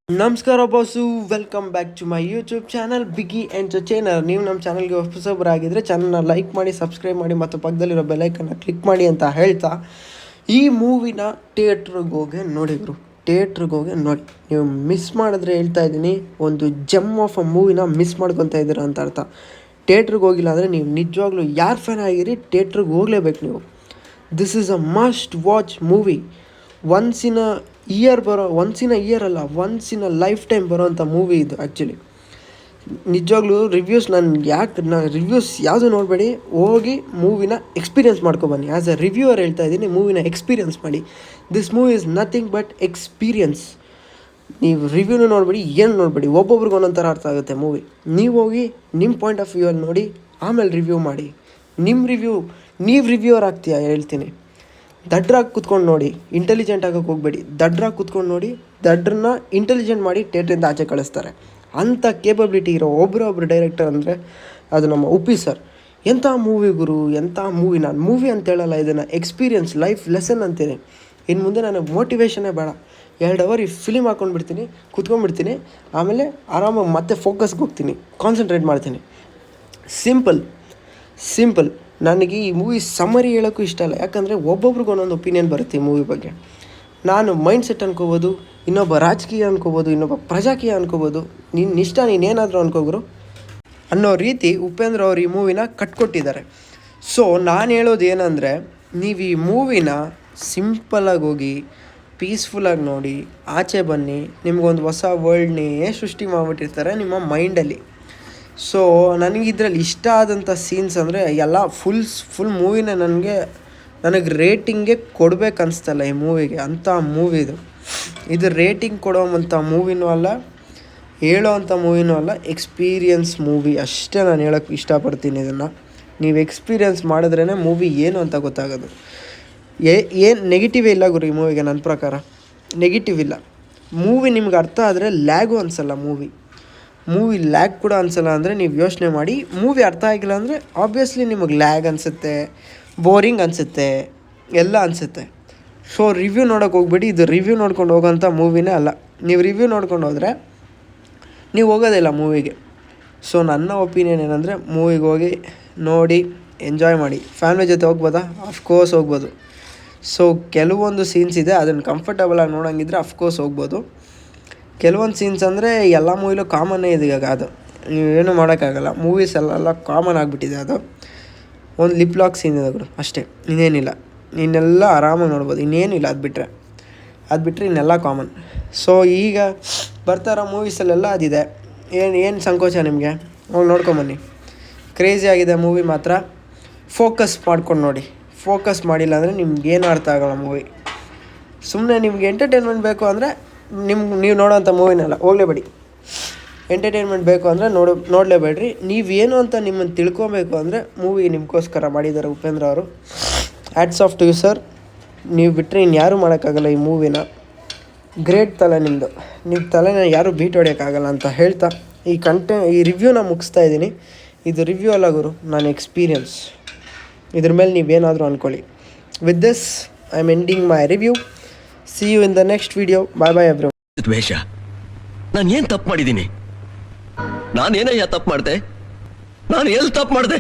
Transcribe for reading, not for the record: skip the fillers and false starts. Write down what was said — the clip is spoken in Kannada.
ನಮಸ್ಕಾರ boss, welcome back to my YouTube channel ಬಿಗಿ ಎಂಟರ್ಟೈನರ್. ನೀವು ನಮ್ಮ ಚಾನಲ್ಗೆ ಹೊಸಬರಾಗಿದ್ದರೆ ಚಾನಲ್ನ ಲೈಕ್ ಮಾಡಿ, ಸಬ್ಸ್ಕ್ರೈಬ್ ಮಾಡಿ ಮತ್ತು ಪಕ್ಕದಲ್ಲಿರೋ ಬೆಲ್ಲೈಕನ್ನು ಕ್ಲಿಕ್ ಮಾಡಿ ಅಂತ ಹೇಳ್ತಾ, ಈ ಮೂವಿನ ಥಿಯೇಟ್ರಿಗೆ ಹೋಗಿ ನೋಡಿದ್ರು. ಥಿಯೇಟ್ರಿಗೆ ಹೋಗಿ ನೋಡಿ, ನೀವು ಮಿಸ್ ಮಾಡಿದ್ರೆ ಹೇಳ್ತಾ ಇದ್ದೀನಿ, ಒಂದು ಜಮ್ ಆಫ್ ಅ ಮೂವಿನ ಮಿಸ್ ಮಾಡ್ಕೊತಾ ಇದ್ದೀರಾ ಅಂತ ಅರ್ಥ. ಥಿಯೇಟ್ರಿಗೆ ಹೋಗಿಲ್ಲ ಅಂದರೆ ನೀವು ನಿಜವಾಗ್ಲೂ ಯಾರು ಫ್ಯಾನ್ ಆಗಿರಿ, ಥಿಯೇಟ್ರಿಗೆ ಹೋಗಲೇಬೇಕು ನೀವು. This is a must watch movie. Once in a lifetime ಬರೋವಂಥ ಮೂವಿ ಇದು. ಆ್ಯಕ್ಚುಲಿ ನಿಜವಾಗ್ಲೂ ರಿವ್ಯೂಸ್ ಯಾವುದು ನೋಡಬೇಡಿ, ಹೋಗಿ ಮೂವಿನ ಎಕ್ಸ್ಪೀರಿಯನ್ಸ್ ಮಾಡ್ಕೊಬನ್ನಿ. ಆ್ಯಸ್ ಅ ರಿವ್ಯೂವರ್ ಹೇಳ್ತಾ ಇದ್ದೀನಿ, ಮೂವಿನ ಎಕ್ಸ್ಪೀರಿಯನ್ಸ್ ಮಾಡಿ. This movie is nothing but experience. ನೀವು ರಿವ್ಯೂನು ನೋಡಬೇಡಿ, ಏನು ನೋಡಬೇಡಿ, ಒಬ್ಬೊಬ್ರಿಗೆ ಒಂದೊಂದು ಥರ ಅರ್ಥ ಆಗುತ್ತೆ ಮೂವಿ. ನೀವು ಹೋಗಿ ನಿಮ್ಮ ಪಾಯಿಂಟ್ ಆಫ್ ವ್ಯೂವಲ್ಲಿ ನೋಡಿ, ಆಮೇಲೆ ರಿವ್ಯೂ ಮಾಡಿ. ನೀವು ರಿವ್ಯೂವರ್ ಆಗ್ತೀಯಾ ಹೇಳ್ತೀನಿ. ದಡ್ರಾಗಿ ಕೂತ್ಕೊಂಡು ನೋಡಿ, ಇಂಟೆಲಿಜೆಂಟ್ ಆಗೋಕ್ಕೆ ಹೋಗಬೇಡಿ. ದಡ್ರಾಗಿ ಕೂತ್ಕೊಂಡು ನೋಡಿ, ದಡ್ರನ್ನ ಇಂಟೆಲಿಜೆಂಟ್ ಮಾಡಿ ಥಿಯೇಟ್ರಿಂದ ಆಚೆ ಕಳಿಸ್ತಾರೆ. ಅಂಥ ಕೇಪಬಿಲಿಟಿ ಇರೋ ಒಬ್ಬರು ಡೈರೆಕ್ಟರ್ ಅಂದರೆ ಅದು ನಮ್ಮ ಉಪ್ಪಿ ಸರ್. ಎಂಥ ಮೂವಿ ಗುರು, ಎಂಥ ಮೂವಿ. ನಾನು ಮೂವಿ ಅಂತ ಹೇಳಲ್ಲ, ಇದನ್ನು ಎಕ್ಸ್ಪೀರಿಯನ್ಸ್, ಲೈಫ್ ಲೆಸನ್ ಅಂತೀನಿ. ಇನ್ನು ಮುಂದೆ ನನಗೆ ಮೋಟಿವೇಶನ್ನೇ ಬೇಡ. 2 ಅವರ್ ಈ ಫಿಲಿಮ್ ಹಾಕ್ಕೊಂಡ್ಬಿಡ್ತೀನಿ, ಕೂತ್ಕೊಂಡ್ಬಿಡ್ತೀನಿ, ಆಮೇಲೆ ಆರಾಮಾಗಿ ಮತ್ತೆ ಫೋಕಸ್ಗೆ ಹೋಗ್ತೀನಿ, ಕಾನ್ಸಂಟ್ರೇಟ್ ಮಾಡ್ತೀನಿ. ಸಿಂಪಲ್. ನನಗೆ ಈ ಮೂವಿ ಸಮ್ಮರಿ ಹೇಳೋಕ್ಕೂ ಇಷ್ಟ ಇಲ್ಲ, ಯಾಕಂದರೆ ಒಬ್ಬೊಬ್ರಿಗೆ ಒಂದೊಂದು ಒಪಿನಿಯನ್ ಬರುತ್ತೆ ಈ ಮೂವಿ ಬಗ್ಗೆ. ನಾನು ಮೈಂಡ್ ಸೆಟ್ ಅನ್ಕೋಬೋದು, ಇನ್ನೊಬ್ಬ ರಾಜಕೀಯ ಅನ್ಕೋಬೋದು, ಇನ್ನೊಬ್ಬ ಪ್ರಜಾಕೀಯ ಅನ್ಕೋಬೋದು. ನೀನೇನಾದರೂ ನೀನೇನಾದರೂ ಅನ್ಕೋಗ್ರು ಅನ್ನೋ ರೀತಿ ಉಪೇಂದ್ರ ಅವರು ಈ ಮೂವಿನ ಕಟ್ಕೊಟ್ಟಿದ್ದಾರೆ. ಸೊ ನಾನು ಹೇಳೋದು ಏನಂದರೆ, ನೀವು ಈ ಮೂವಿನ ಸಿಂಪಲಾಗಿ ಹೋಗಿ ಪೀಸ್ಫುಲ್ಲಾಗಿ ನೋಡಿ ಆಚೆ ಬನ್ನಿ. ನಿಮಗೊಂದು ಹೊಸ ವರ್ಲ್ಡ್ನೇ ಸೃಷ್ಟಿ ಮಾಡಿಬಿಟ್ಟಿರ್ತಾರೆ ನಿಮ್ಮ ಮೈಂಡಲ್ಲಿ. ಸೊ ನನಗೆ ಇದರಲ್ಲಿ ಇಷ್ಟ ಆದಂಥ ಸೀನ್ಸ್ ಅಂದರೆ ಎಲ್ಲ ಫುಲ್ ಮೂವಿನ ನನಗೆ ರೇಟಿಂಗೇ ಕೊಡಬೇಕು ಅನಿಸ್ತಲ್ಲ ಈ ಮೂವಿಗೆ. ಅಂಥ ಮೂವಿ ಇದು ರೇಟಿಂಗ್ ಕೊಡೋವಂಥ ಮೂವಿನೂ ಅಲ್ಲ, ಹೇಳೋವಂಥ ಮೂವಿನೂ ಅಲ್ಲ, ಎಕ್ಸ್ಪೀರಿಯನ್ಸ್ ಮೂವಿ ಅಷ್ಟೇ ನಾನು ಹೇಳೋಕ್ಕೆ ಇಷ್ಟಪಡ್ತೀನಿ. ಇದನ್ನು ನೀವು ಎಕ್ಸ್ಪೀರಿಯನ್ಸ್ ಮಾಡಿದ್ರೇ ಮೂವಿ ಏನು ಅಂತ ಗೊತ್ತಾಗೋದು. ಏನು ನೆಗೆಟಿವೇ ಇಲ್ಲ ಗುರು ಈ ಮೂವಿಗೆ. ನನ್ನ ಪ್ರಕಾರ ನೆಗೆಟಿವ್ ಇಲ್ಲ. ಮೂವಿ ನಿಮ್ಗೆ ಅರ್ಥ ಆದರೆ ಲ್ಯಾಗು ಅನಿಸಲ್ಲ. ಮೂವಿ ಲ್ಯಾಗ್ ಕೂಡ ಅನಿಸಲ್ಲ ಅಂದರೆ ನೀವು ಯೋಚನೆ ಮಾಡಿ. ಮೂವಿ ಅರ್ಥ ಆಗಿಲ್ಲ ಅಂದರೆ ಆಬ್ವಿಯಸ್ಲಿ ನಿಮಗೆ ಲ್ಯಾಗ್ ಅನಿಸುತ್ತೆ, ಬೋರಿಂಗ್ ಅನಿಸುತ್ತೆ, ಎಲ್ಲ ಅನಿಸುತ್ತೆ. ಸೊ ರಿವ್ಯೂ ನೋಡೋಕೆ ಹೋಗ್ಬೇಡಿ. ಇದು ರಿವ್ಯೂ ನೋಡ್ಕೊಂಡು ಹೋಗೋಂಥ ಮೂವಿನೇ ಅಲ್ಲ. ನೀವು ರಿವ್ಯೂ ನೋಡ್ಕೊಂಡು ಹೋದರೆ ನೀವು ಹೋಗೋದಿಲ್ಲ ಮೂವಿಗೆ. ಸೊ ನನ್ನ ಒಪಿನಿಯನ್ ಏನಂದರೆ, ಮೂವಿಗೆ ಹೋಗಿ ನೋಡಿ ಎಂಜಾಯ್ ಮಾಡಿ. ಫ್ಯಾಮಿಲಿ ಜೊತೆ ಹೋಗ್ಬೋದಾ? ಅಫ್ಕೋರ್ಸ್ ಹೋಗ್ಬೋದು. ಸೊ ಕೆಲವೊಂದು ಸೀನ್ಸ್ ಇದೆ, ಅದನ್ನು ಕಂಫರ್ಟಬಲಾಗಿ ನೋಡೋಂಗಿದ್ರೆ ಅಫ್ಕೋರ್ಸ್ ಹೋಗ್ಬೋದು. ಕೆಲವೊಂದು ಸೀನ್ಸ್ ಅಂದರೆ ಎಲ್ಲ ಮೂವಿಲೂ ಕಾಮನ್ನೇ ಇದೆ ಈಗ. ಅದು ನೀವೇನು ಮಾಡೋಕ್ಕಾಗಲ್ಲ, ಮೂವೀಸಲ್ಲೆಲ್ಲ ಕಾಮನ್ ಆಗಿಬಿಟ್ಟಿದೆ. ಅದು ಒಂದು ಲಿಪ್ ಲಾಕ್ ಸೀನ್ ಇದೆ ಗುರು, ಅಷ್ಟೇ, ಇನ್ನೇನಿಲ್ಲ. ಇನ್ನೆಲ್ಲ ಆರಾಮಾಗಿ ನೋಡ್ಬೋದು, ಇನ್ನೇನಿಲ್ಲ. ಅದು ಬಿಟ್ಟರೆ ಇನ್ನೆಲ್ಲ ಕಾಮನ್. ಸೊ ಈಗ ಬರ್ತಾರೋ ಮೂವೀಸಲ್ಲೆಲ್ಲ ಅದಿದೆ. ಏನು ಸಂಕೋಚ ನಿಮಗೆ? ಹೋಗಿ ನೋಡ್ಕೊಂಬನ್ನಿ. ಕ್ರೇಜಿ ಆಗಿದೆ ಮೂವಿ ಮಾತ್ರ. ಫೋಕಸ್ ಮಾಡ್ಕೊಂಡು ನೋಡಿ. ಫೋಕಸ್ ಮಾಡಿಲ್ಲ ಅಂದರೆ ನಿಮ್ಗೇನು ಅರ್ಥ ಆಗೋಲ್ಲ ಮೂವಿ. ಸುಮ್ಮನೆ ನಿಮ್ಗೆ ಎಂಟರ್ಟೈನ್ಮೆಂಟ್ ಬೇಕು ಅಂದರೆ ನೀವು ನೋಡೋವಂಥ ಮೂವಿನೆಲ್ಲ ಹೋಗಲೇಬೇಡಿ. ಎಂಟರ್ಟೈನ್ಮೆಂಟ್ ಬೇಕು ಅಂದರೆ ನೋಡಲೇಬೇಡ್ರಿ. ನೀವೇನು ಅಂತ ನಿಮ್ಮನ್ನು ತಿಳ್ಕೊಬೇಕು ಅಂದರೆ ಮೂವಿ ನಿಮಗೋಸ್ಕರ ಮಾಡಿದ್ದಾರೆ ಉಪೇಂದ್ರ ಅವರು. Hats off to you sir. ನೀವು ಬಿಟ್ಟರೆ ಇನ್ಯಾರೂ ಮಾಡೋಕ್ಕಾಗಲ್ಲ ಈ ಮೂವಿನ. ಗ್ರೇಟ್ ತಲೆ ನಿಮ್ಮದು. ನಿಮ್ಮ ತಲೆನ ಯಾರೂ ಬೀಟ್ ಹೊಡೆಯೋಕ್ಕಾಗಲ್ಲ ಅಂತ ಹೇಳ್ತಾ ಈ ರಿವ್ಯೂನ ಮುಗಿಸ್ತಾ ಇದ್ದೀನಿ. ಇದು ರಿವ್ಯೂ ಅಲ್ಲ ಗುರು, ನಾನು ಎಕ್ಸ್ಪೀರಿಯನ್ಸ್. ಇದ್ರ ಮೇಲೆ ನೀವೇನಾದರೂ ಅಂದ್ಕೊಳ್ಳಿ. With this I am ending my review. See you in the next video. Bye everyone. ದ್ವೇಷ, ನಾನು ಏನು ತಪ್ಪು ಮಾಡಿದ್ದೀನಿ? ನಾನು ಏನಯ್ಯ ತಪ್ಪು ಮಾಡಿದೆ? ನಾನು ಎಲ್ಲಿ ತಪ್ಪು ಮಾಡಿದೆ?